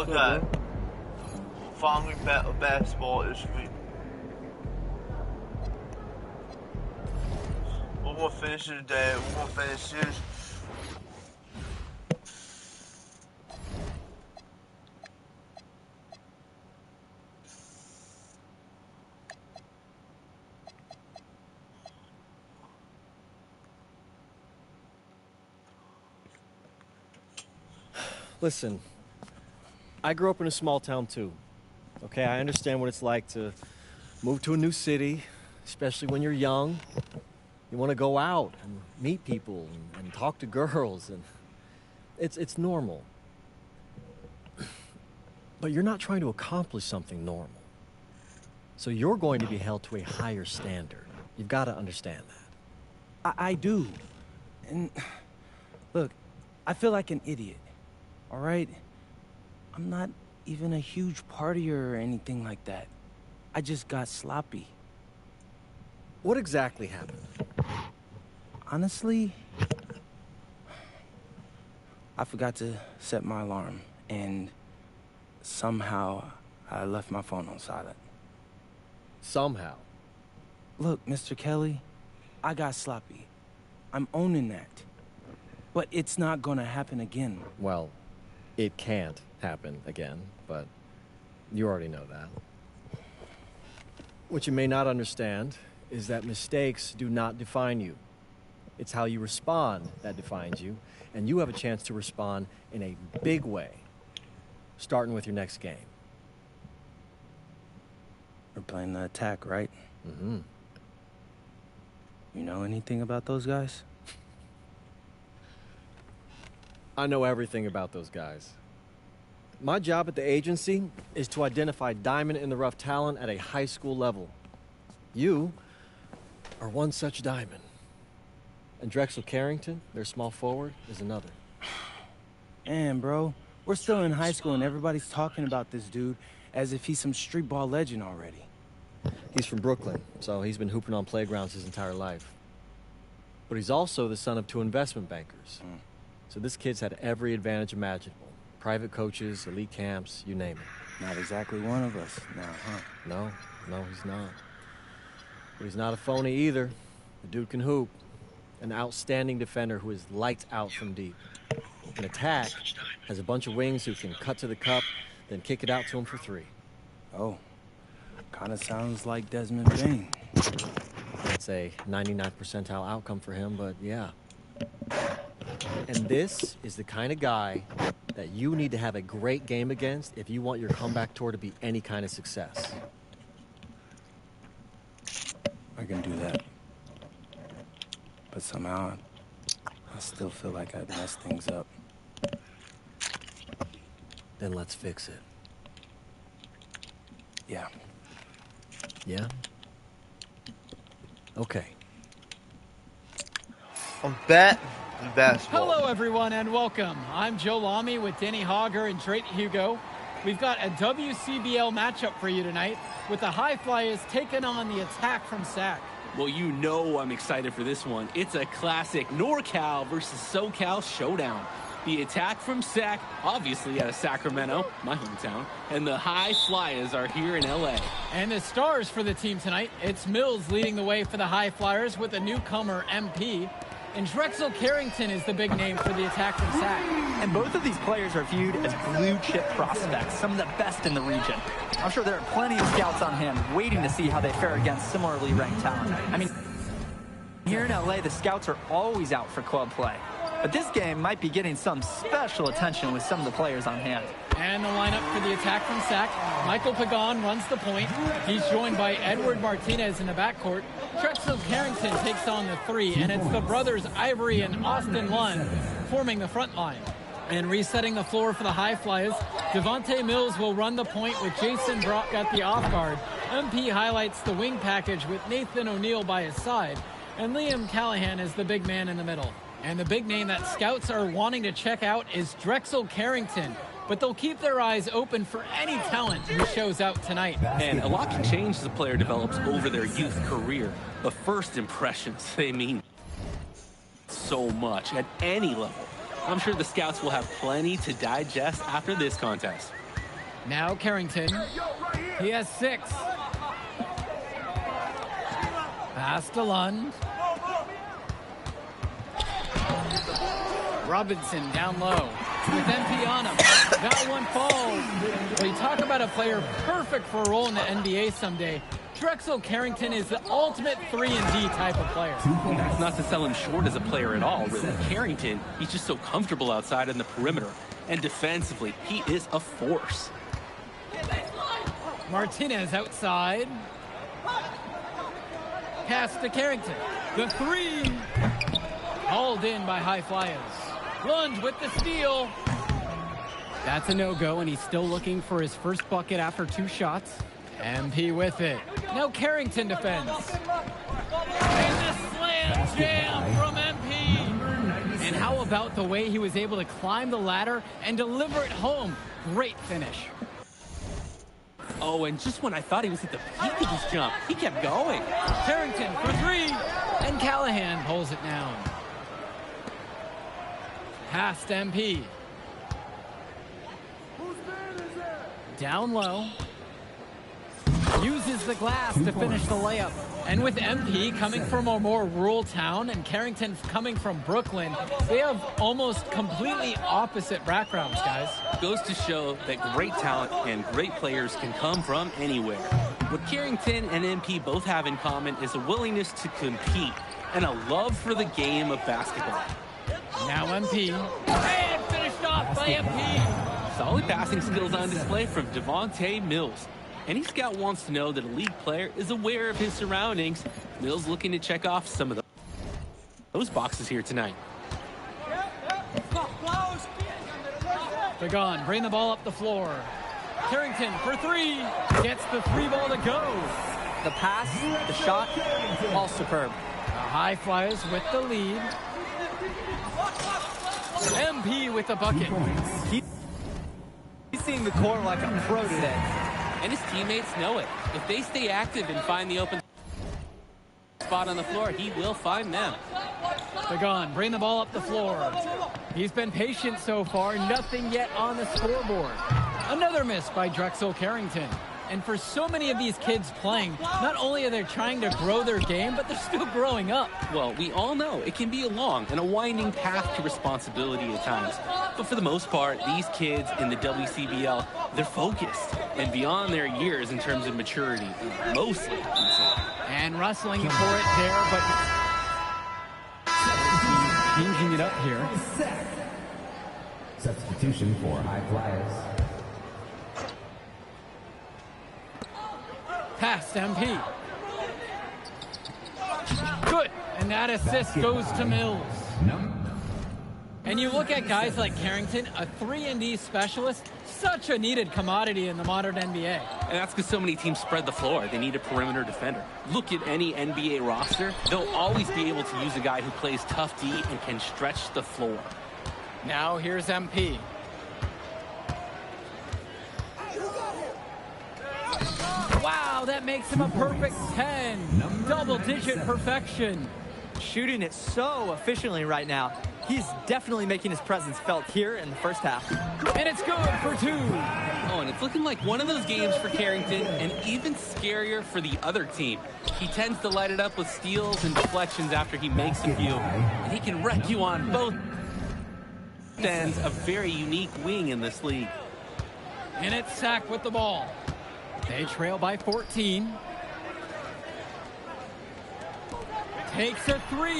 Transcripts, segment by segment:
suck at finding better basketball this week. We're gonna finish it today. We're gonna finish this. Listen, I grew up in a small town too. Okay, I understand what it's like to move to a new city, especially when you're young. You want to go out and meet people and talk to girls, and it's normal. But you're not trying to accomplish something normal. So you're going to be held to a higher standard. You've got to understand that. I do. And look, I feel like an idiot. All right? I'm not even a huge partier or anything like that. I just got sloppy. What exactly happened? Honestly, I forgot to set my alarm, and somehow I left my phone on silent. Somehow? Look, Mr. Kelly, I got sloppy. I'm owning that. But it's not gonna happen again. Well, it can't happen again, but you already know that. What you may not understand is that mistakes do not define you. It's how you respond that defines you, and you have a chance to respond in a big way, starting with your next game. We're playing the attack, right? Mm-hmm. You know anything about those guys? I know everything about those guys. My job at the agency is to identify diamond-in-the-rough talent at a high school level. You are one such diamond. And Drexel Carrington, their small forward, is another. Man, bro, we're still in high school and everybody's talking about this dude as if he's some street ball legend already. He's from Brooklyn, so he's been hooping on playgrounds his entire life. But he's also the son of 2 investment bankers. So this kid's had every advantage imaginable. Private coaches, elite camps, you name it. Not exactly one of us now, huh? No, he's not. But he's not a phony either. The dude can hoop. An outstanding defender who is lights out from deep. An attack has a bunch of wings who can cut to the cup, then kick it out to him for 3. Oh, kind of sounds like Desmond Bain. That's a 99th percentile outcome for him, but yeah. And this is the kind of guy that you need to have a great game against if you want your comeback tour to be any kind of success. I can do that. But somehow, I still feel like I'd messed things up. Then let's fix it. Yeah. Yeah? Okay. On bat and basketball. Hello, everyone, and welcome. I'm Joe Lamy with Danny Hogger and Drake Hugo. We've got a WCBL matchup for you tonight with the High Flyers taking on the Attack from SAC. Well, you know I'm excited for this one. It's a classic NorCal versus SoCal showdown. The Attack from SAC, obviously out of Sacramento, my hometown, and the High Flyers are here in LA. And the stars for the team tonight, it's Mills leading the way for the High Flyers with a newcomer, MP. And Drexel Carrington is the big name for the Attack from SAC. And both of these players are viewed as blue-chip prospects, some of the best in the region. I'm sure there are plenty of scouts on hand waiting to see how they fare against similarly ranked talent. I mean, here in LA, the scouts are always out for club play. But this game might be getting some special attention with some of the players on hand. And the lineup for the Attack from SAC. Michael Pagan runs the point. He's joined by Edward Martinez in the backcourt. Drexel Carrington takes on the 3, and it's the brothers Ivory and Austin Lund forming the front line. And resetting the floor for the High Flyers, Devontae Mills will run the point with Jason Brock at the off guard. MP highlights the wing package with Nathan O'Neill by his side. And Liam Callahan is the big man in the middle. And the big name that scouts are wanting to check out is Drexel Carrington. But they'll keep their eyes open for any talent who shows out tonight. And a lot can change as a player develops over their youth career. But first impressions, they mean so much at any level. I'm sure the scouts will have plenty to digest after this contest. Now Carrington. He has 6. Pass to Lund. Robinson down low. With MP on him. That one falls. We talk about a player perfect for a role in the NBA someday. Drexel Carrington is the ultimate 3-and-D type of player. That's not to sell him short as a player at all, really. Carrington, he's just so comfortable outside in the perimeter. And defensively, he is a force. Martinez outside. Pass to Carrington. The 3. Hauled in by High Flyers. Lund with the steal. That's a no-go, and he's still looking for his first bucket after 2 shots. MP with it. Now Carrington defends. And the slam jam from MP. And how about the way he was able to climb the ladder and deliver it home? Great finish. Oh, and just when I thought he was at the peak of his jump, he kept going. Carrington for 3. And Callahan pulls it down. Past MP. Down low. Uses the glass to finish the layup. And with MP coming from a more rural town and Carrington coming from Brooklyn, they have almost completely opposite backgrounds, guys. Goes to show that great talent and great players can come from anywhere. What Carrington and MP both have in common is a willingness to compete and a love for the game of basketball. Now MP. And finished off by MP. Solid passing skills on display from Devontae Mills. Any scout wants to know that a league player is aware of his surroundings. Mills looking to check off some of those boxes here tonight. Pagan, bring the ball up the floor. Carrington for 3. Gets the 3 ball to go. The pass, the shot, all superb. The High Flyers with the lead. MP with the bucket. He's seeing the court like a pro today. And his teammates know it. If they stay active and find the open spot on the floor, he will find them. Pagan, bring the ball up the floor. He's been patient so far. Nothing yet on the scoreboard. Another miss by Drexel Carrington. And for so many of these kids playing, not only are they trying to grow their game, but they're still growing up. Well, we all know it can be a long and a winding path to responsibility at times. But for the most part, these kids in the WCBL, they're focused and beyond their years in terms of maturity, mostly. And wrestling for it there, but changing it up here. Substitution for High Flyers. Past MP. Good. And that assist goes to Mills. And you look at guys like Carrington, a 3-and-D specialist, such a needed commodity in the modern NBA. And that's because so many teams spread the floor. They need a perimeter defender. Look at any NBA roster. They'll always be able to use a guy who plays tough D and can stretch the floor. Now here's MP. Wow, that makes him a perfect 10. Double-digit perfection. Shooting it so efficiently right now. He's definitely making his presence felt here in the first half. And it's good for 2. Oh, and it's looking like one of those games for Carrington, and even scarier for the other team. He tends to light it up with steals and deflections after he makes a few. And he can wreck you on both ends. A very unique wing in this league. And it's Sack with the ball. They trail by 14. Takes a 3.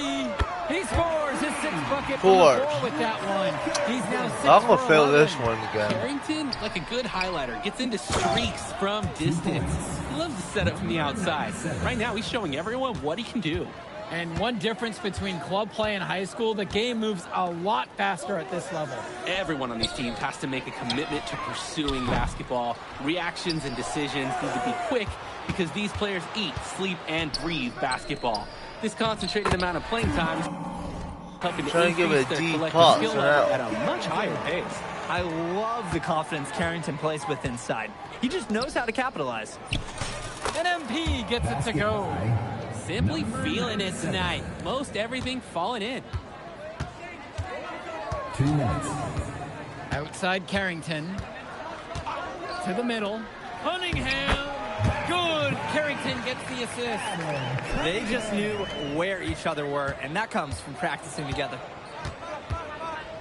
He scores his 6th bucket from the floor with that one. He's now 6 I'm gonna for fail 11. this one again. Carrington, like a good highlighter, gets into streaks from distance. He loves to set up from the outside. Right now, he's showing everyone what he can do. And one difference between club play and high school, the game moves a lot faster at this level. Everyone on these teams has to make a commitment to pursuing basketball. Reactions and decisions need to be quick because these players eat, sleep, and breathe basketball. This concentrated amount of playing time is helping to increase their collective skill level at a much higher pace. I love the confidence Carrington plays with inside. He just knows how to capitalize. And MP gets it to go. Simply feeling it tonight. Most everything falling in. 2 minutes. Outside Carrington. To the middle. Cunningham. Good. Carrington gets the assist. They just knew where each other were, and that comes from practicing together.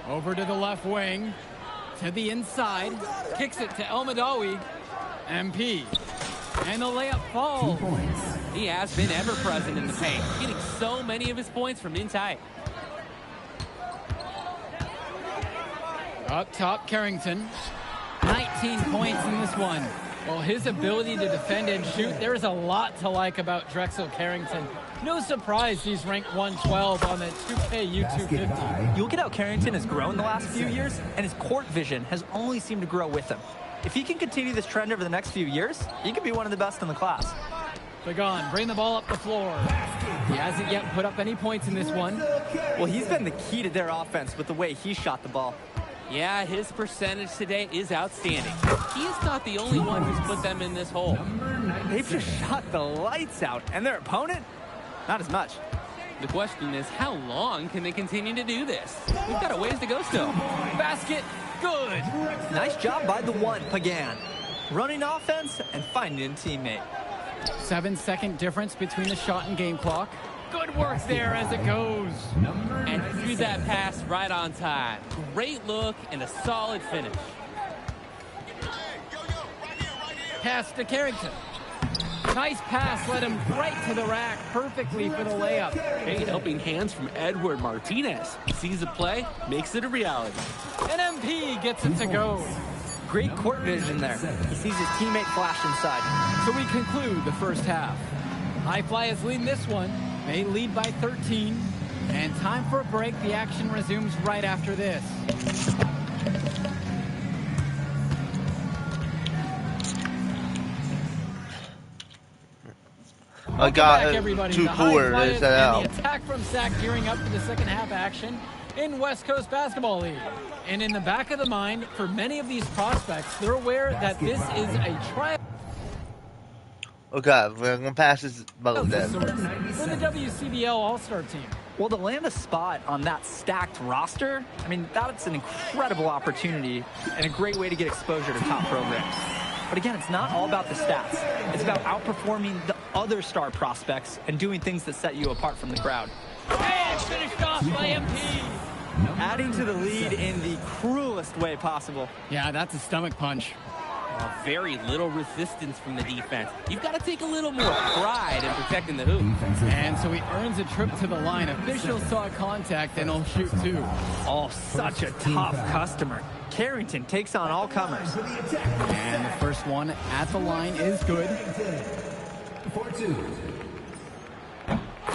Over to the left wing. To the inside. Kicks it to El Madawi. MP. And the layup falls. He has been ever present in the paint, getting so many of his points from inside. Up top, Carrington. 19 points in this one. Well, his ability to defend and shoot, there's a lot to like about Drexel Carrington. No surprise he's ranked 112 on the 2K YouTube 50. You look at how Carrington has grown the last few years, and his court vision has only seemed to grow with him. If he can continue this trend over the next few years, he could be one of the best in the class. Pagan, bring the ball up the floor. He hasn't yet put up any points in this one. Well, he's been the key to their offense with the way he shot the ball. Yeah, his percentage today is outstanding. He is not the only one who's put them in this hole. They've just shot the lights out, and their opponent, not as much. The question is, how long can they continue to do this? We've got a ways to go still. Basket, good. Nice job by the one, Pagan. Running offense and finding a teammate. 7-second difference between the shot and game clock. Good work there as it goes. And threw that pass right on time. Great look and a solid finish. Pass to Carrington. Nice pass, led him right to the rack perfectly for the layup. Great helping hands from Edward Martinez. Sees the play, makes it a reality. And MP gets it to go. Great court vision there. He sees his teammate flash inside. So we conclude the first half. High Flyers leading this one. They lead by 13. And time for a break. The action resumes right after this. I got back, everybody. 2 The High quarters Flyers that and out. the attack from Sac gearing up for the second half action in West Coast Basketball League. And in the back of the mind, for many of these prospects, they're aware that this is a trial Okay, we're gonna pass this bubble of then. sorts for the WCBL All-Star team. Well, to land a spot on that stacked roster, I mean, that's an incredible opportunity and a great way to get exposure to top programs. But again, it's not all about the stats. It's about outperforming the other star prospects and doing things that set you apart from the crowd. And finished off by MP. Adding to the lead in the cruelest way possible. Yeah, that's a stomach punch. Very little resistance from the defense. You've got to take a little more pride in protecting the hoop. And so he earns a trip to the line. Officials saw contact and he'll shoot two. Oh, such a tough customer. Carrington takes on all comers. And the first one at the line is good.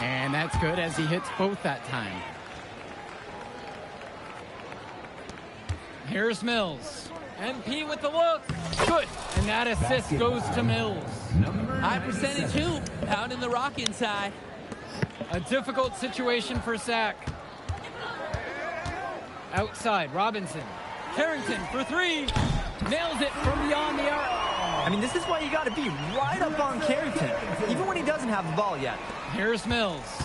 And that's good as he hits both that time. Here's Mills. MP with the look. Good. And that assist goes to Mills. High percentage hoop out in the rock inside. A difficult situation for Sac. Outside, Robinson. Carrington for three. Nails it from beyond the arc. I mean, this is why you got to be right up on Carrington, even when he doesn't have the ball yet. Here's Mills.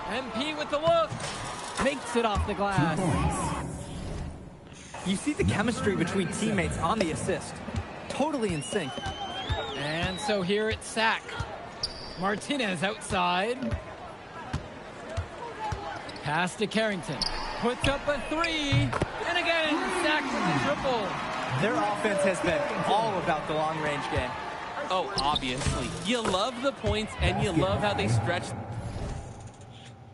MP with the look. Makes it off the glass. You see the chemistry between teammates on the assist. Totally in sync. And so here it's Sac. Martinez outside. Pass to Carrington. Puts up a three. And again, Sac with the triple. Their offense has been all about the long-range game. Oh, obviously. You love the points, and you love how they stretch.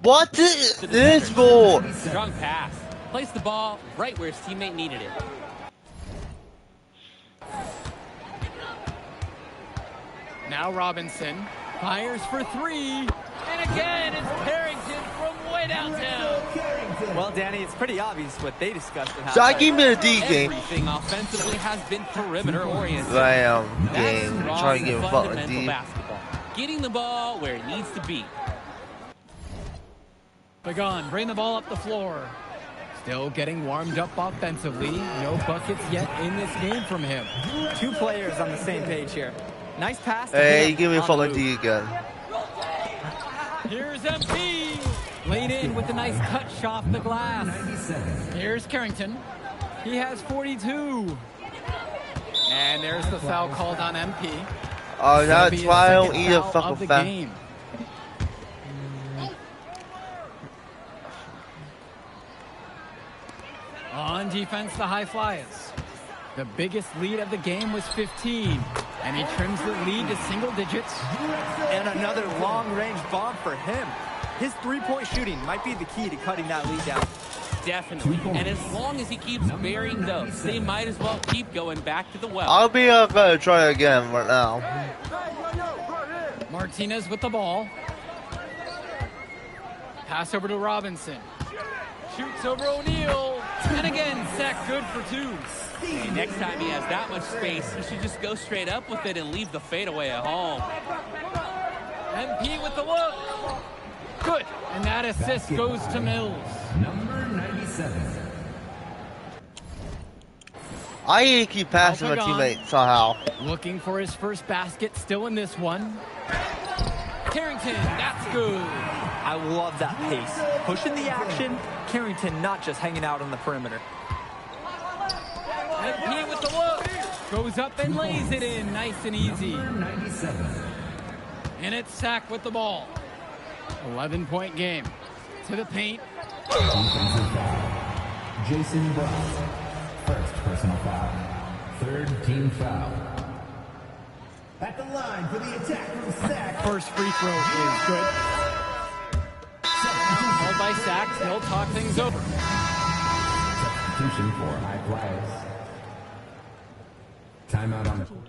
What is this for? Strong pass. Placed the ball right where his teammate needed it. Now Robinson fires for three. And again, it's Carrington from way downtown. Well, Danny, it's pretty obvious what they discussed at halftime. So I give me a D game. Everything offensively has been perimeter oriented. Game. Trying to get a fucking fundamental D. basketball. Getting the ball where it needs to be. Pagan, bring the ball up the floor. Still getting warmed up offensively. No buckets yet in this game from him. Two players on the same page here. Nice pass. Hey, give me a fucking D again. Here's MP. Laid in with a nice touch off the glass. Here's Carrington. He has 42. And there's the foul called on MP. Oh, That'll be that's his why I don't second eat a foul of fucking the foul. game. On defense, the High Flyers. The biggest lead of the game was 15, and he trims the lead to single digits. And another long-range bomb for him. His three-point shooting might be the key to cutting that lead down. Definitely. And as long as he keeps burying those, they might as well keep going back to the well. I'll be gonna try again right now. Martinez with the ball. Pass over to Robinson. Shoots over O'Neal. And again, Sack good for two. And next time he has that much space, he should just go straight up with it and leave the fadeaway at home. MP with the look. Good. And that assist goes to Mills. Number 97. I need to keep passing my teammate somehow. Looking for his first basket, still in this one. Carrington, that's good. I love that pace. Pushing the action, Carrington not just hanging out on the perimeter. MP with the look. Goes up and lays it in, nice and easy. 97. And it's Sack with the ball. 11-point game. To the paint. Defensive foul. Jason Brown. First personal foul. Third team foul. At the line for the attack from Sack. First free throw is good. Called by Sack. He'll talk things over. Substitution for High Flyers. Timeout on the court.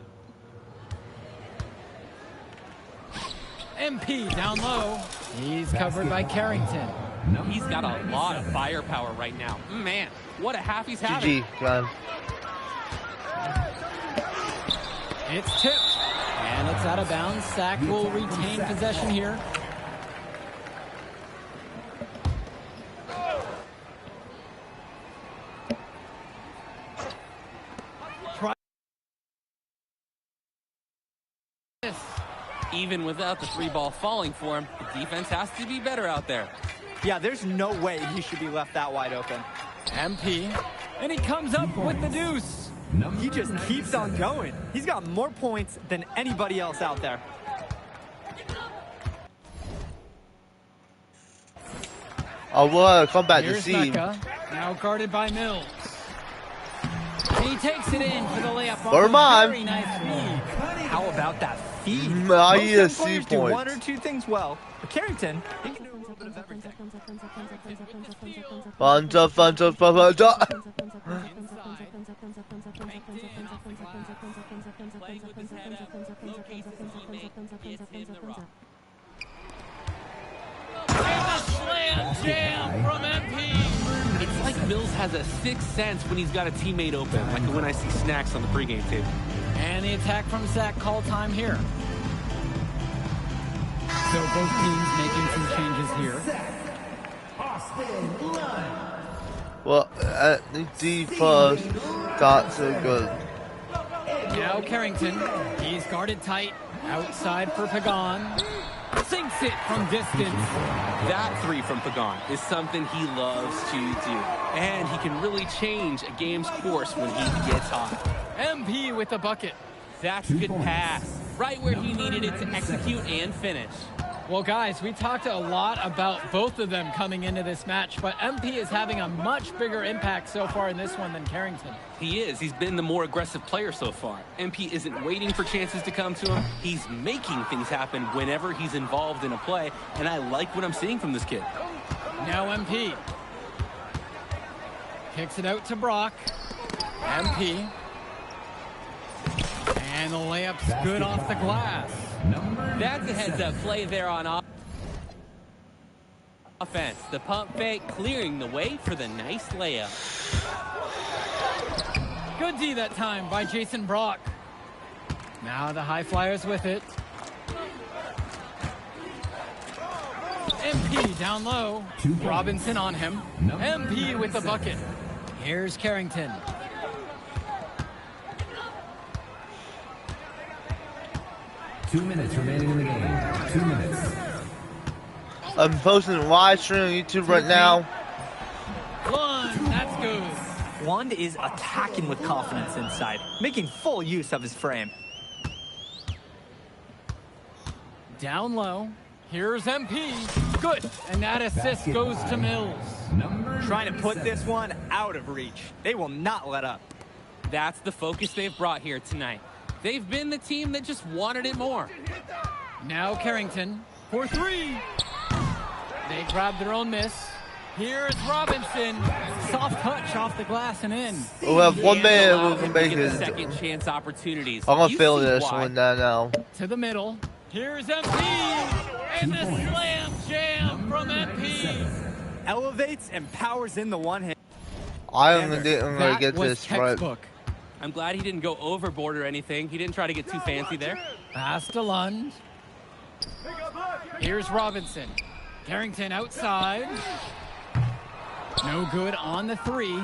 MP down low. He's covered by Carrington. He's got a lot of firepower right now. Man, what a half he's having. GG, man. It's tipped. And it's out of bounds. Sack will retain possession here. Try this. Even without the three ball falling for him, the defense has to be better out there. Yeah, there's no way he should be left that wide open. MP. And he comes up with the deuce. He just keeps on going. He's got more points than anybody else out there. I will come back to Here's see. Mecca, now guarded by Mills. And he takes it in for the layup. Or off mine. a very nice feed. How about that feed? I Most need a young C players do point. one or two things well. But Carrington, he can do a little bit of everything. Fanta. Playing with his head up, locates his teammate, gets him the rock. And the slam jam from MP. It's like Mills has a sixth sense when he's got a teammate open, like when I see Snacks on the pregame tape. And the attack from Sack, call time here. So both teams making some changes here. Well, D plus got so good. Now Carrington, he's guarded tight, outside for Pagan. Sinks it from distance. That three from Pagan is something he loves to do. And he can really change a game's course when he gets hot. MP with the bucket. That's a good pass. Right where he needed it to execute and finish. Well, guys, we talked a lot about both of them coming into this match, but MP is having a much bigger impact so far in this one than Carrington. He is. He's been the more aggressive player so far. MP isn't waiting for chances to come to him. He's making things happen whenever he's involved in a play, and I like what I'm seeing from this kid. Now MP. Kicks it out to Brock. MP. And the layup's good off the glass. That's a heads-up play there on offense. The pump fake clearing the way for the nice layup. Good D that time by Jason Brock. Now the High Flyers with it. MP down low. Robinson on him. MP with the bucket. Here's Carrington. Two minutes remaining in the game. 2 minutes. I'm posting a live stream on YouTube right now. One, that's good. Wand is attacking with confidence inside, making full use of his frame. Down low. Here's MP. Good. And that assist goes to Mills. Trying to put this one out of reach. They will not let up. That's the focus they've brought here tonight. They've been the team that just wanted it more. Now Carrington for three. They grab their own miss. Here's Robinson. Soft touch off the glass and in. We'll have one man who can make it. it. Second chance opportunities. I'm gonna feel this one now. To the middle. Here's MP. And the slam jam from MP. Elevates and powers in the one hand. I'm gonna get this right. I'm glad he didn't go overboard or anything. He didn't try to get too fancy there. Pass to Lund. Here's Robinson. Carrington outside. No good on the three.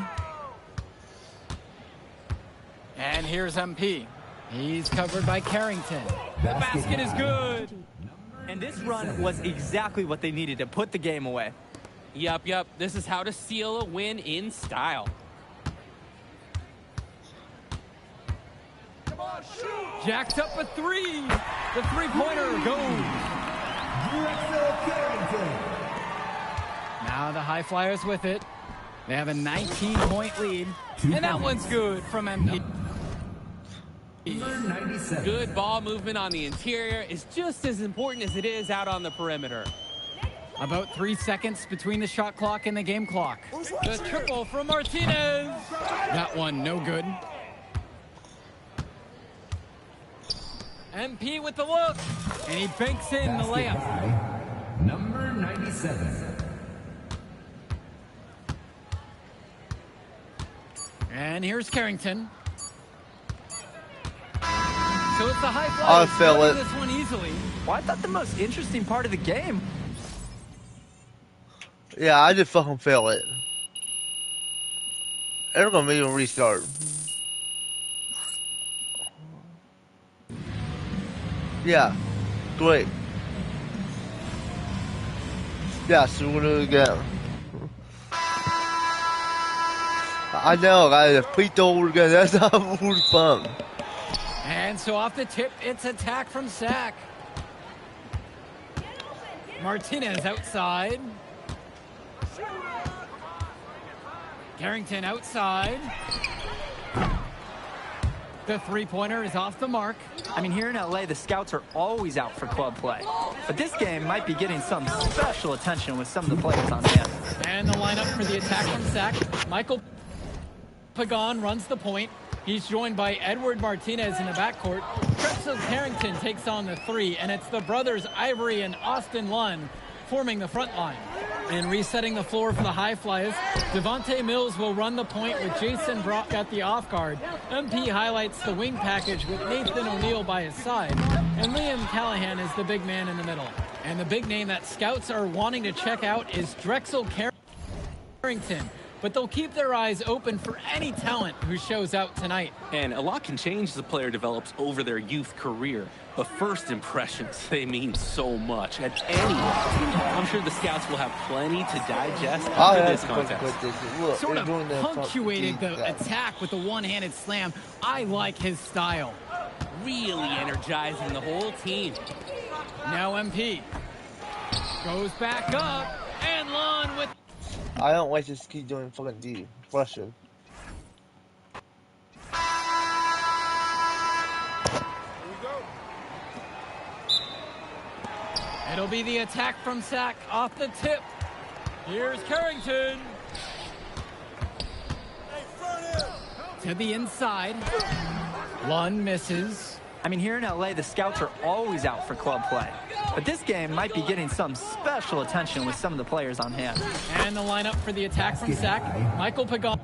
And here's MP. He's covered by Carrington. The basket is good. And this run was exactly what they needed to put the game away. Yup. This is how to seal a win in style. Jacks up a three. The three-pointer goes. Now the High Flyers with it. They have a 19-point lead. And that one's good from MP. Good ball movement on the interior is just as important as it is out on the perimeter. About 3 seconds between the shot clock and the game clock. The triple from Martinez. That one no good. MP with the look. And he banks in the layup. Number 97. And here's Carrington. So it's the High I Flyers feel it. this one easily. Well, I thought the most interesting part of the game. Yeah, I just fucking feel it. They're gonna make a restart. Yeah, great. Yeah, so we're gonna do it again. I know, guys. Please don't again. That's not really fun. And so off the tip, it's attack from Sack. Martinez outside. Carrington outside. The three-pointer is off the mark. I mean, here in LA, the scouts are always out for club play. But this game might be getting some special attention with some of the players on hand. And the lineup for the attack from Sack. Michael Pagan runs the point. He's joined by Edward Martinez in the backcourt. Drexel Carrington takes on the three, and it's the brothers Ivory and Austin Lund forming the front line. And resetting the floor for the High Flyers, Devontae Mills will run the point with Jason Brock at the off guard. MP highlights the wing package with Nathan O'Neal by his side. And Liam Callahan is the big man in the middle. And the big name that scouts are wanting to check out is Drexel Carrington. But they'll keep their eyes open for any talent who shows out tonight. And a lot can change as a player develops over their youth career. But first impressions, they mean so much at any level. I'm sure the scouts will have plenty to digest after this contest. Look, Sort of doing that punctuated the fucking attack with the one-handed slam. I like his style. Really energizing the whole team. Now MP goes back up, and Lon with... I don't like to keep doing fucking D. Russian. It'll be the attack from Sack off the tip. Here's Carrington. To the inside. Lund misses. I mean, here in LA, the scouts are always out for club play. But this game might be getting some special attention with some of the players on hand. And the lineup for the attack from Sack. Michael Pagan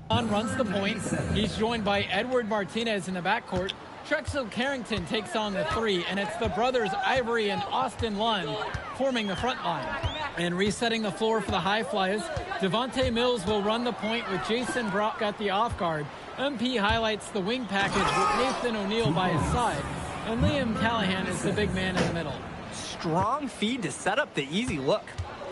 runs the point. He's joined by Edward Martinez in the backcourt. Drexel Carrington takes on the three, and it's the brothers Ivory and Austin Lund forming the front line. And resetting the floor for the High Flyers, Devontae Mills will run the point with Jason Brock at the off guard. MP highlights the wing package with Nathan O'Neal by his side. And Liam Callahan is the big man in the middle. Strong feed to set up the easy look.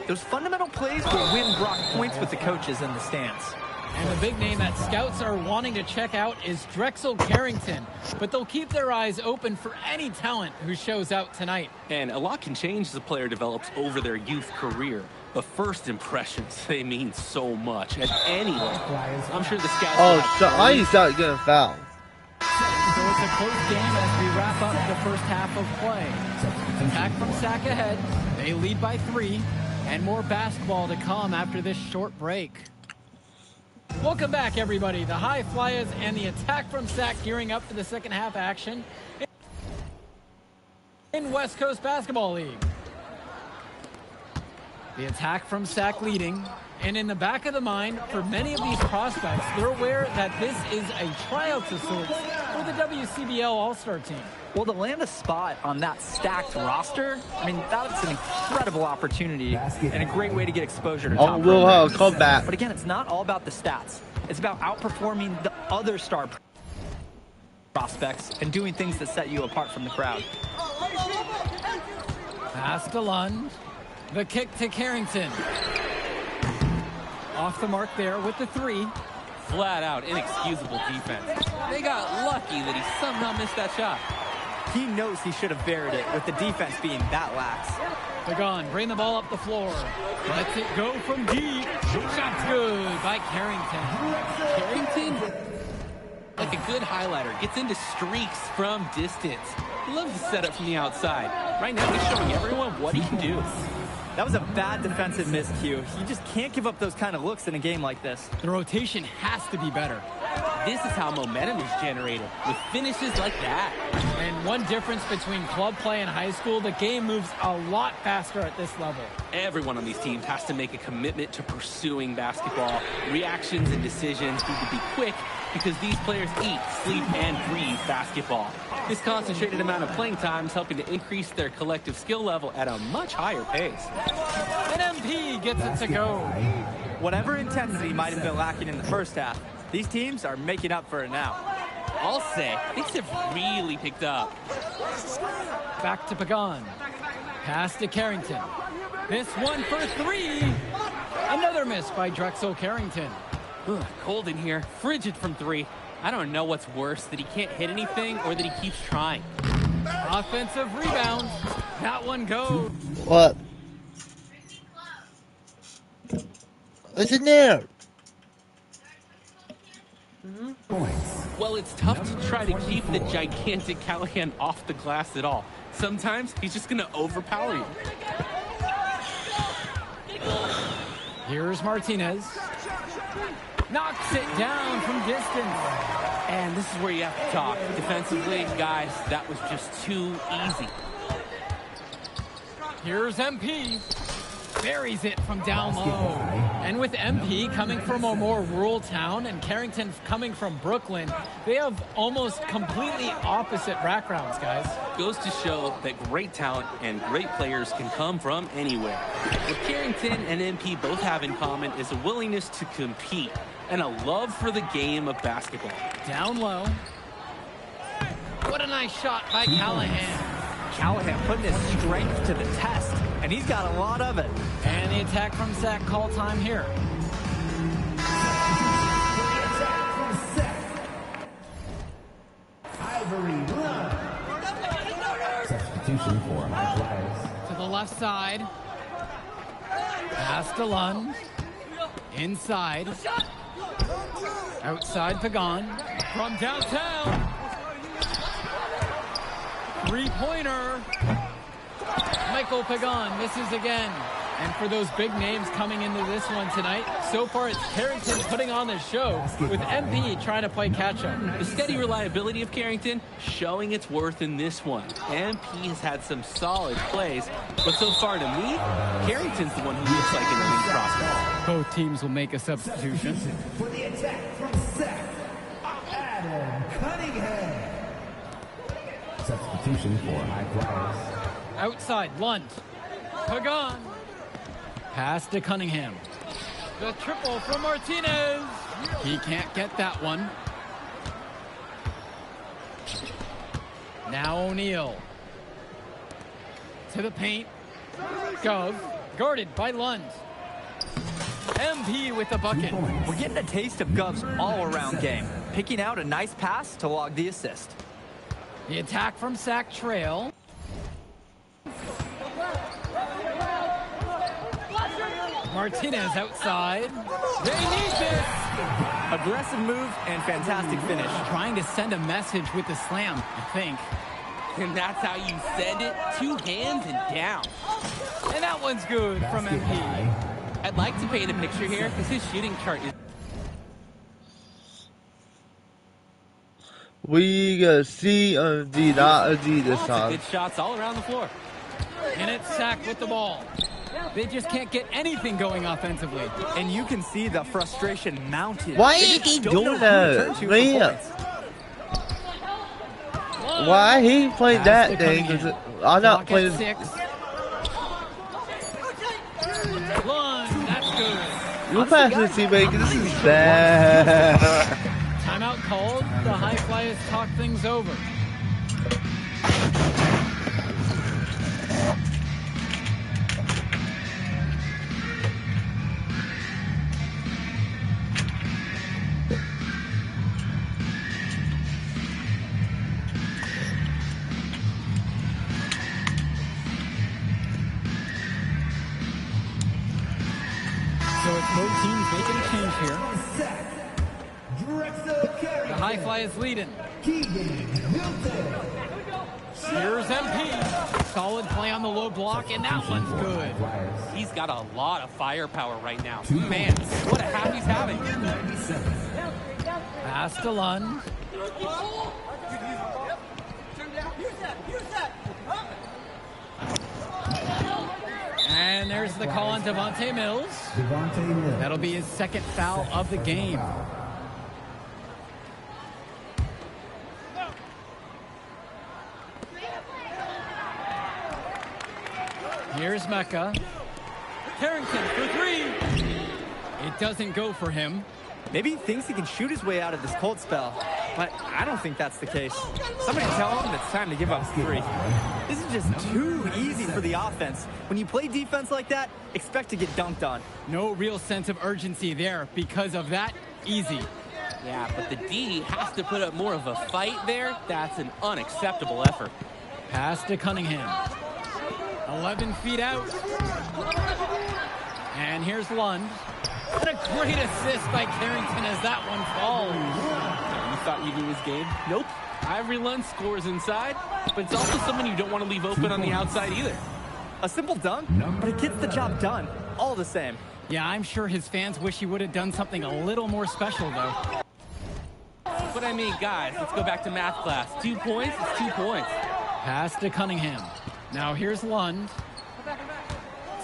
Those fundamental plays will win Brock points with the coaches in the stands. And the big name that scouts are wanting to check out is Drexel Carrington. But they'll keep their eyes open for any talent who shows out tonight. And a lot can change as a player develops over their youth career. But first impressions, they mean so much at any level. I'm sure the scouts will Oh, have so I used to get a foul. So it's a close game as we wrap up the first half of play. Attack from Sac ahead. They lead by 3. And more basketball to come after this short break. Welcome back, everybody. The High Flyers and the Attack from Sac gearing up for the second half action in West Coast Basketball League. The Attack from Sac leading. And in the back of the mind, for many of these prospects, they're aware that this is a tryout of sorts for the WCBL All-Star team. Well, to land a spot on that stacked roster, I mean, that's an incredible opportunity and a great way to get exposure to top we'll programs. come back. But again, it's not all about the stats. It's about outperforming the other star prospects and doing things that set you apart from the crowd. Pass to Lund. The kick to Carrington. Off the mark there with the 3. flat out inexcusable defense. They got lucky that he somehow missed that shot. He knows he should have buried it with the defense being that lax. Pagan, bring the ball up the floor. Lets it go from deep. Shot's good by Carrington. Carrington, like a good highlighter, gets into streaks from distance. Loves to set up from the outside. Right now, he's showing everyone what he can do. That was a bad defensive miscue. You just can't give up those kind of looks in a game like this. The rotation has to be better. This is how momentum is generated, with finishes like that. And one difference between club play and high school, the game moves a lot faster at this level. Everyone on these teams has to make a commitment to pursuing basketball. Reactions and decisions need to be quick because these players eat, sleep, and breathe basketball. This concentrated amount of playing time is helping to increase their collective skill level at a much higher pace. And MP gets it to go. Whatever intensity might have been lacking in the first half, these teams are making up for it now. I'll say, things have really picked up. Back to Pagan. Pass to Carrington. This one for 3. Another miss by Drexel Carrington. Ugh, cold in here, frigid from 3. I don't know what's worse, that he can't hit anything or that he keeps trying. Offensive rebound. That one goes. What? What's in there? Well, it's tough to try to keep the gigantic Callahan off the glass at all. Sometimes he's just going to overpower you. Here's Martinez. Knocks it down from distance. And this is where you have to talk. Defensively, guys, that was just too easy. Here's MP. Buries it from down low. And with MP coming from a more rural town and Carrington coming from Brooklyn, they have almost completely opposite backgrounds, guys. Goes to show that great talent and great players can come from anywhere. What Carrington and MP both have in common is a willingness to compete and a love for the game of basketball. Down low. What a nice shot by Callahan. Callahan putting his strength to the test, and he's got a lot of it. And the attack from Sac call time here. Substitution for High Flyers. To the left side. Pass to Lund. Inside. Outside Pagan. From downtown. Three-pointer. Michael Pagan misses again. And for those big names coming into this one tonight, so far it's Carrington putting on the show with MP trying to play catch-up. The steady reliability of Carrington showing its worth in this one. MP has had some solid plays, but so far to me, Carrington's the one who looks like an elite prospect. Both teams will make a substitution. For the attack from Sac, Adam Cunningham. Substitution for High Flyers. Outside, Lund. Pagan. Pass to Cunningham. The triple from Martinez. He can't get that one. Now O'Neal. To the paint. Gov. Guarded by Lund. MP with the bucket. We're getting a taste of Gov's all-around game, picking out a nice pass to log the assist. The attack from Sac trail. Martinez outside. They need this. Aggressive move and fantastic finish. Trying to send a message with the slam, I think. And that's how you send it. 2 hands and down. And that one's good from MP. I'd like to paint a picture here because his shooting chart is... We got CMD, not a D this Lots of time. good shots all around the floor. And it's Sac with the ball. They just can't get anything going offensively. And you can see the frustration mounted. Why They he just keep don't know doing who to that? turn to for Man. points. Why he played Pass that to thing? Cunningham. I'm not Clock at playing. 6. Lunge, that's good. You pass this teammate, this is bad. Timeout called. The High Flyers talk things over. So it's both teams making a change here. The High Flyers leading. Here's MP. Solid play on the low block, and that one's good. He's got a lot of firepower right now. Man, what a half he's having. Pass to Lund. And there's the call on Devontae Mills. That'll be his second foul of the game. Here's Mecca. Carrington for 3. It doesn't go for him. Maybe he thinks he can shoot his way out of this cold spell, but I don't think that's the case. Somebody tell him it's time to give up 3. This is just too easy for the offense. When you play defense like that, expect to get dunked on. No real sense of urgency there because of that easy. Yeah, but the D has to put up more of a fight there. That's an unacceptable effort. Pass to Cunningham. 11 feet out. And here's Lund. And a great assist by Carrington as that one falls. You thought you knew his game? Nope. Ivory Lund scores inside, but it's also someone you don't want to leave open on the outside either. A simple dunk, but it gets the job done, all the same. Yeah, I'm sure his fans wish he would have done something a little more special, though. But I mean, guys, let's go back to math class. 2 points is 2 points. Pass to Cunningham. Now here's Lund.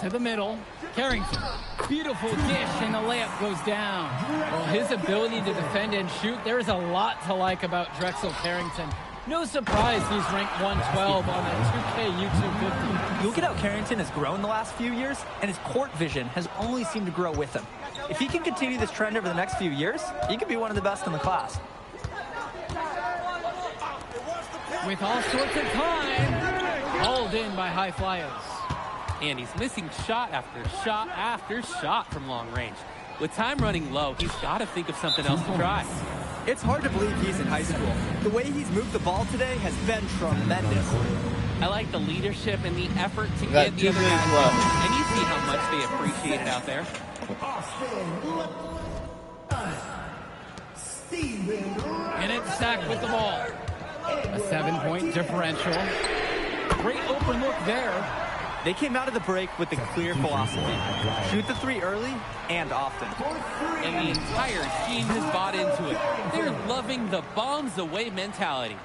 To the middle. Carrington. Beautiful dish, and the layup goes down. Well, his ability to defend and shoot, there is a lot to like about Drexel Carrington. No surprise he's ranked 112 on the 2K YouTube 50. Look at how Carrington has grown the last few years, and his court vision has only seemed to grow with him. If he can continue this trend over the next few years, he could be one of the best in the class. With all sorts of time, hauled in by High Flyers. And he's missing shot after shot after shot from long range. With time running low, he's got to think of something else to try. It's hard to believe he's in high school. The way he's moved the ball today has been tremendous. I like the leadership and the effort to got get 2 the other minutes guy left. going. And you see how much they appreciate it out there. And it's Sac with the ball. A 7-point differential. Great open look there. They came out of the break with a clear philosophy. Shoot the 3 early and often. And the entire team has bought into it. They're loving the bombs away mentality.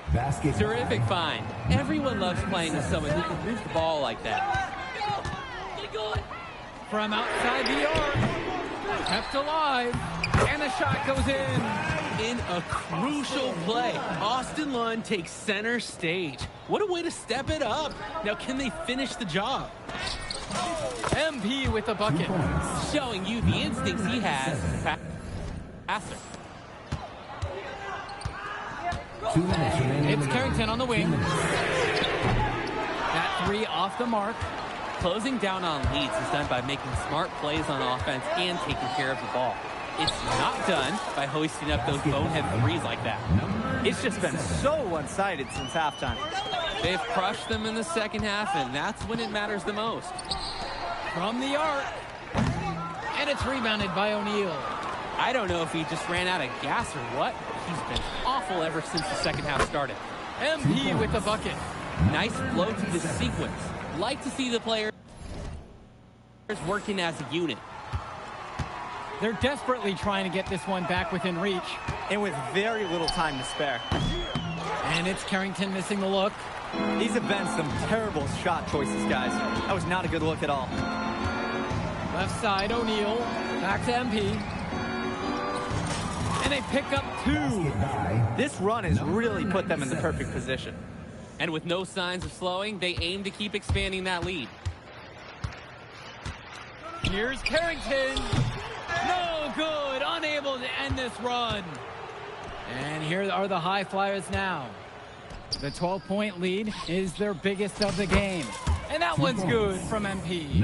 Terrific find. Everyone loves playing with someone who can move the ball like that. From outside the arc. Kept alive. And the shot goes in. In a crucial play, Austin Lund takes center stage. What a way to step it up. Now, can they finish the job? MP with the bucket. Showing you the instincts he has. Passer. It's Carrington on the wing. That 3 off the mark. Closing down on leads is done by making smart plays on offense and taking care of the ball. It's not done by hoisting up those bonehead threes like that. It's just been so one-sided since halftime. They've crushed them in the second half, and that's when it matters the most. From the arc. And it's rebounded by O'Neal. I don't know if he just ran out of gas or what. He's been awful ever since the second half started. MP with the bucket. Nice flow to the sequence. Like to see the players working as a unit. They're desperately trying to get this one back within reach. And with very little time to spare. And it's Carrington missing the look. These have been some terrible shot choices, guys. That was not a good look at all. Left side, O'Neal. Back to MP. And they pick up 2. This run has really put them in the perfect position. And with no signs of slowing, they aim to keep expanding that lead. Here's Carrington. No good. Unable to end this run. And here are the High Flyers now. The 12-point lead is their biggest of the game. And that one's good from MP.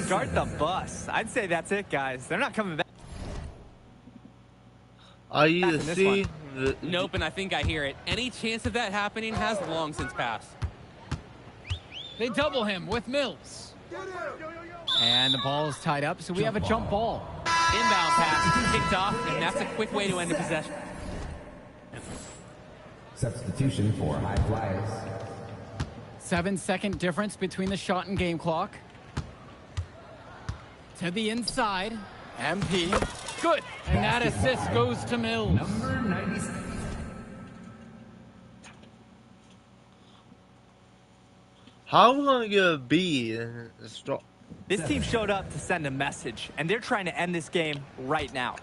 Start the bus. I'd say that's it, guys. They're not coming back. Are you in this see? Nope, and I think I hear it. Any chance of that happening has long since passed. They double him with Mills. And the ball is tied up, so we have a jump ball. Inbound pass kicked off, and that's a quick way to end a possession. Substitution for High Flyers. 7-second difference between the shot and game clock. To the inside. MP. Good. And that assist goes to Mills. Number 90. How long are gonna be in the start? This team showed up to send a message, and they're trying to end this game right now.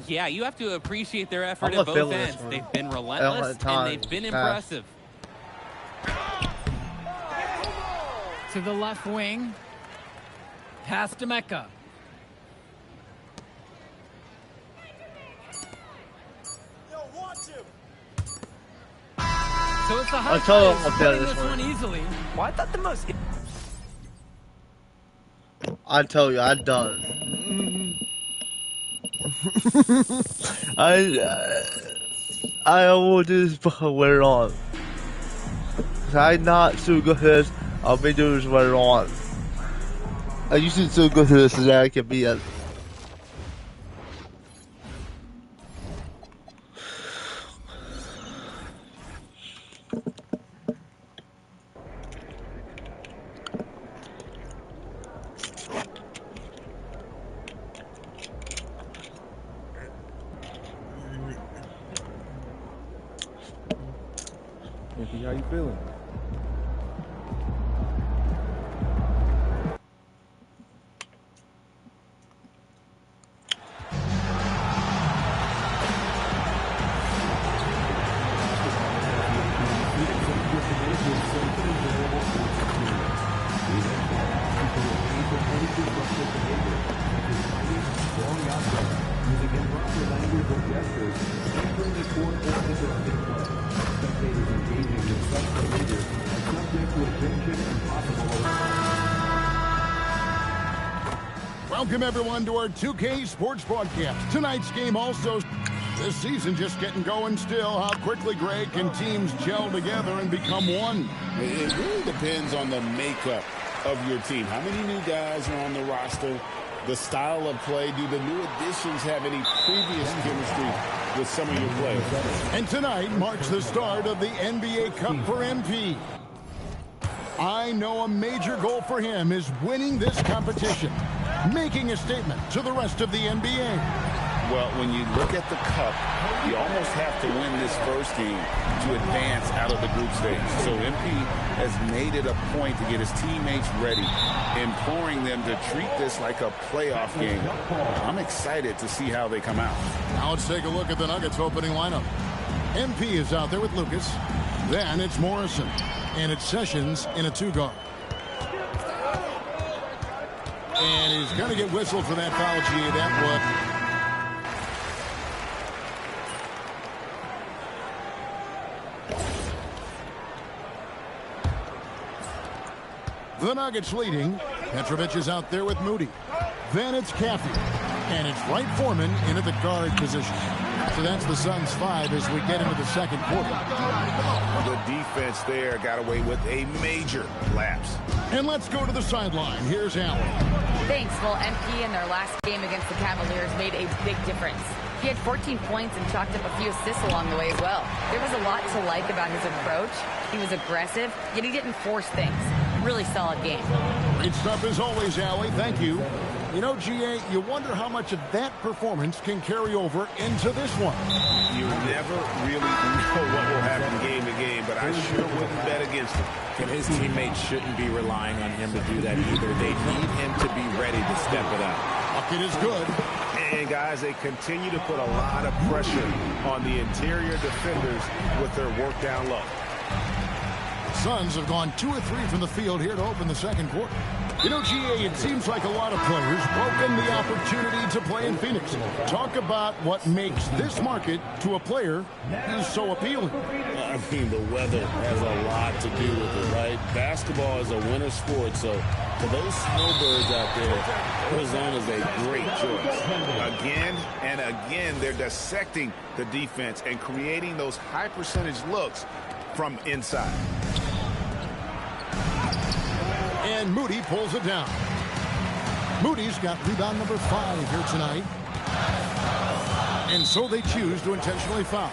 Yeah, you have to appreciate their effort I'm at gonna feel both this ends. one. They've been I don't relentless, have time. and they've been Pass. impressive. To the left wing. Pass to Mecca. So it's the High I told Flyers him I'll play winning this this one one. easily. Well, I thought the most... I tell you, I'm done. I will do this for later on. I'm not so good at this. I'll be doing this later on. I used to be so good at this that I can be at. How you feeling? Welcome everyone to our 2K Sports broadcast. Tonight's game also, this season just getting going still, how quickly, Greg, can teams gel together and become one? It really depends on the makeup of your team. How many new guys are on the roster? The style of play. Do the new additions have any previous chemistry with some of your players? And tonight marks the start of the NBA Cup for MP. I know a major goal for him is winning this competition, making a statement to the rest of the NBA. Well, when you look at the Cup, you almost have to win this first game to advance out of the group stage. So MP has made it a point to get his teammates ready, imploring them to treat this like a playoff game. I'm excited to see how they come out. Now let's take a look at the Nuggets opening lineup. MP is out there with Lucas. Then it's Morrison. And it's Sessions in a two-guard. And he's going to get whistled for that foul, G. That The Nuggets leading. Petrovic is out there with Moody. Then it's Caffey. And it's Wright Foreman in at the guard position. So that's the Suns 5 as we get into the second quarter. The defense there got away with a major lapse. And let's go to the sideline. Here's Allen. Thanks. Well, MP in their last game against the Cavaliers made a big difference. He had 14 points and chalked up a few assists along the way as well. There was a lot to like about his approach. He was aggressive, yet he didn't force things. Really solid game. Great stuff as always, Allie. Thank you. You know, GA, you wonder how much of that performance can carry over into this one. You never really know what will happen game to game, but I sure wouldn't bet against him. And his teammates shouldn't be relying on him to do that either. They need him to be ready to step it up. Bucket is good. And, guys, they continue to put a lot of pressure on the interior defenders with their work down low. Suns have gone 2 or 3 from the field here to open the second quarter. You know, GA, it seems like a lot of players welcome the opportunity to play in Phoenix. Talk about what makes this market to a player is so appealing. I mean, the weather has a lot to do with it, right? Basketball is a winter sport, so for those snowbirds out there, Arizona is a great choice. Again and again, they're dissecting the defense and creating those high-percentage looks from inside. And Moody pulls it down. Moody's got rebound number 5 here tonight. And so they choose to intentionally foul.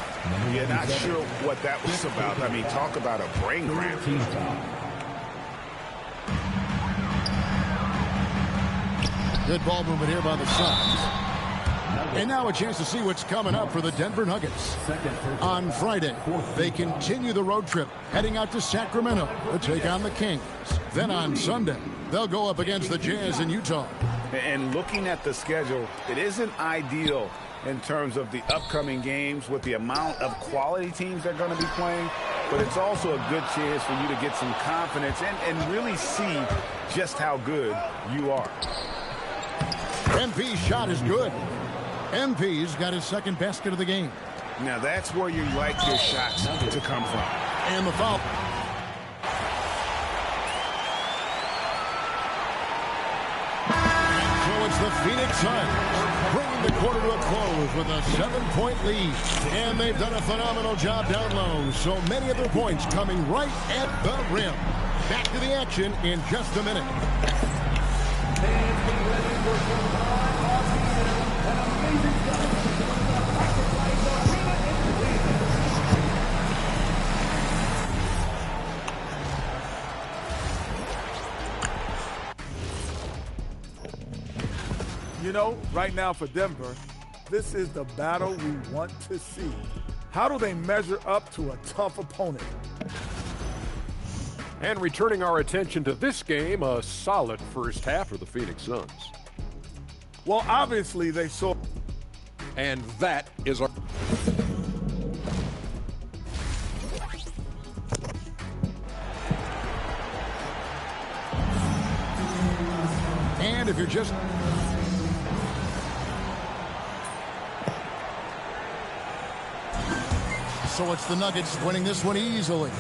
Yeah, not sure what that was about. I mean, talk about a brain cramp. Good ball movement here by the Suns. And now a chance to see what's coming up for the Denver Nuggets. On Friday, they continue the road trip, heading out to Sacramento to take on the Kings. Then on Sunday, they'll go up against the Jazz in Utah. And looking at the schedule, it isn't ideal in terms of the upcoming games with the amount of quality teams they're going to be playing, but it's also a good chance for you to get some confidence and really see just how good you are. MP's shot is good. MP's got his second basket of the game. Now that's where you like your shots to come from. And the foul. So it's the Phoenix Suns bringing the quarter to a close with a 7-point lead. And they've done a phenomenal job down low. So many of their points coming right at the rim. Back to the action in just a minute. You know, right now for Denver, this is the battle we want to see. How do they measure up to a tough opponent? And returning our attention to this game, a solid first half for the Phoenix Suns. Well, obviously they saw. And that is our... And if you're just... So it's the Nuggets winning this one easily.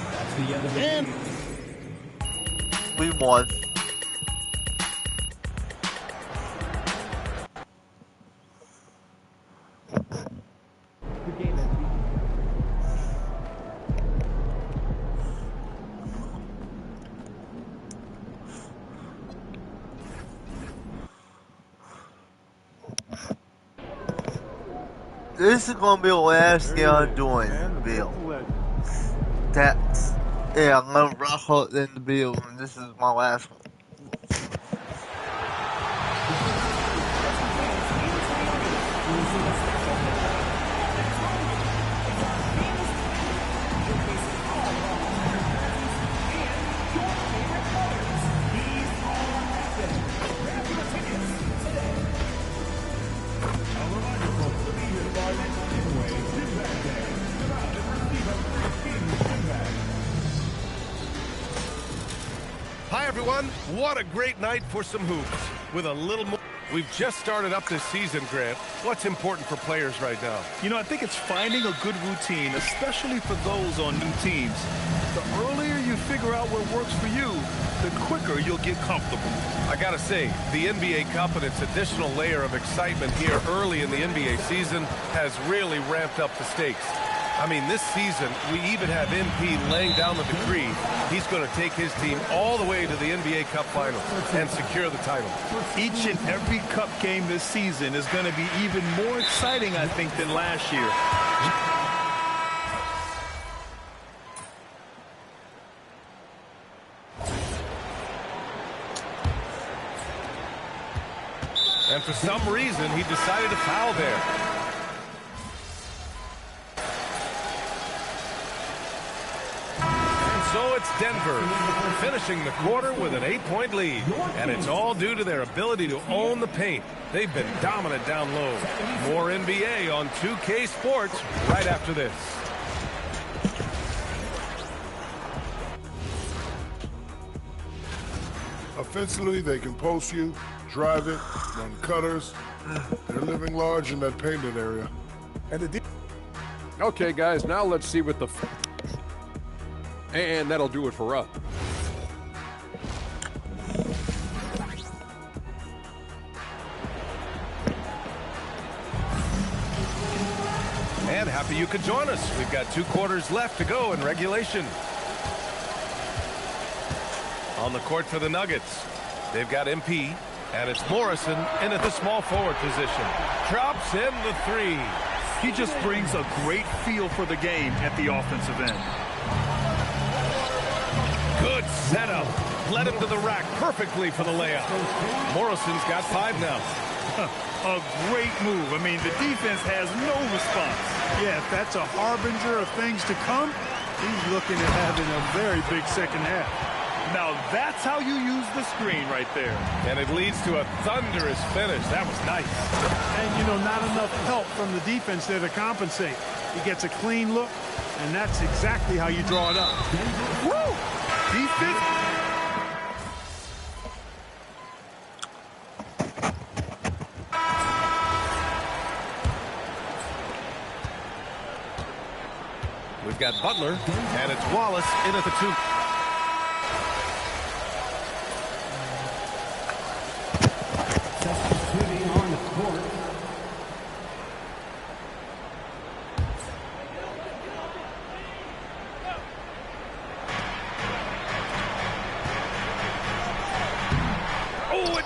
And we won. This is gonna be the last thing I'm doing, Bill. That's yeah, I'm gonna rock out in the Bill, and this is my last one. Hi everyone, what a great night for some hoops. With a little more, we've just started up this season, Grant. What's important for players right now? You know, I think it's finding a good routine, especially for those on new teams. The earlier you figure out what works for you, the quicker you'll get comfortable. I gotta say, the NBA Cup and its additional layer of excitement here early in the NBA season has really ramped up the stakes. I mean, this season, we even have MP laying down the decree. He's going to take his team all the way to the NBA Cup Finals and secure the title. Each and every Cup game this season is going to be even more exciting, I think, than last year. And for some reason, he decided to foul there. So it's Denver, finishing the quarter with an 8-point lead. And it's all due to their ability to own the paint. They've been dominant down low. More NBA on 2K Sports right after this. Offensively, they can post you, drive it, run cutters. They're living large in that painted area. And Okay, guys, now let's see what the... And that'll do it for us. And happy you could join us. We've got 2 quarters left to go in regulation. On the court for the Nuggets, they've got MP, and it's Morrison in at the small forward position. Drops in the 3. He just brings a great feel for the game at the offensive end. Good setup. Led him to the rack perfectly for the layup. Morrison's got 5 now. A great move. I mean, the defense has no response. Yeah, if that's a harbinger of things to come, he's looking at having a very big second half. Now that's how you use the screen right there. And it leads to a thunderous finish. That was nice. And, you know, not enough help from the defense there to compensate. He gets a clean look, and that's exactly how you draw it up. Woo! Defense. We've got Butler, and it's Wallace in at the 2.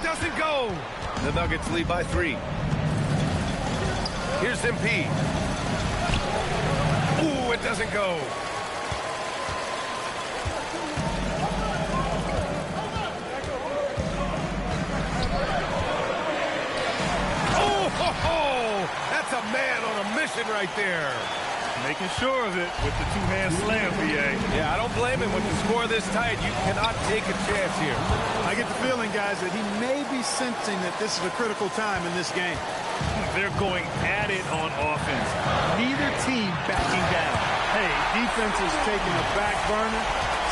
Doesn't go. The Nuggets lead by 3. Here's MP. Ooh, it doesn't go. Oh, ho, ho. That's a man on a mission right there. Making sure of it with the 2-hand slam, BA. Yeah, I don't blame him. With the score this tight, you cannot take a chance here. I get the feeling, guys, that he may be sensing that this is a critical time in this game. They're going at it on offense. Neither team backing down. Hey, defense is taking a back burner,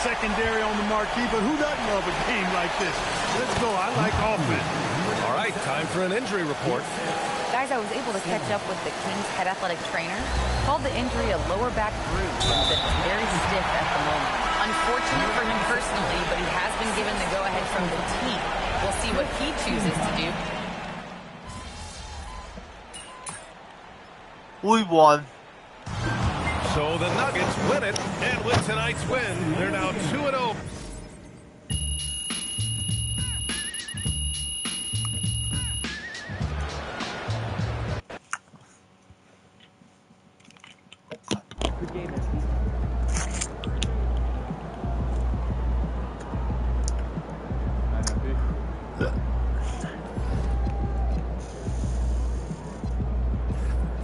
secondary on the marquee, but who doesn't love a game like this? Let's go. I like offense. All right, time for an injury report. Guys, I was able to catch up with the Kings head athletic trainer. Called the injury a lower back bruise and said it's very stiff at the moment. Unfortunate for him personally, but he has been given the go-ahead from the team. We'll see what he chooses to do. We won. So the Nuggets win it, and with tonight's win, they're now 2-0.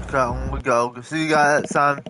Okay, on we go. See you guys next time.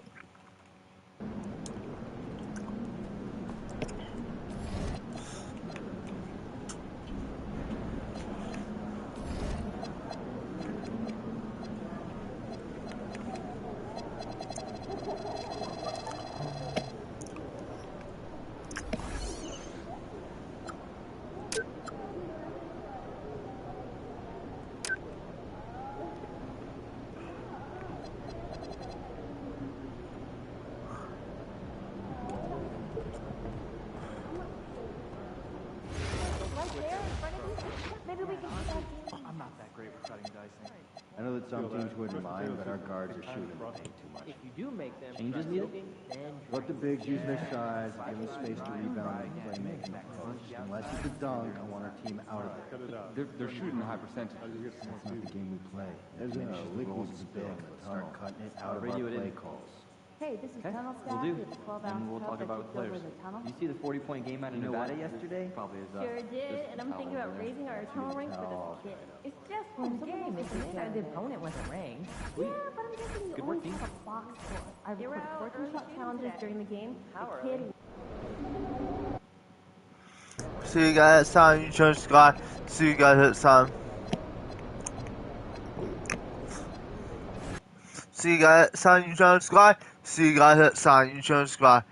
maybe we can do that. I'm not that great with cutting dice. I know that some teams wouldn't mind, but our guards are shooting the paint too much. If you do make them Changes needed? Let the bigs use their size, give them space to rebound and play making the post. Unless it's a dunk, I want our team out of it. They're shooting a high percentage. That's not the game we play. There's a liquid spill and start cutting it out of our play calls. Hey, this is tunnel staff. We'll do. It's 12 And we'll talk about it with players. You see the 40-point game out of Nevada yesterday? Probably is Sure did, and I'm thinking about raising our tunnel ranks for this kid. It's just one game, isn't it? The opponent wasn't ranked. Yeah, but I'm guessing you always have a box score. I've recorded 14 shot challenges during the game. The kid. See you guys next time, you turn Sky. See you guys next time. See you guys next time, you turn Sky. See you guys next time, you turn Sky.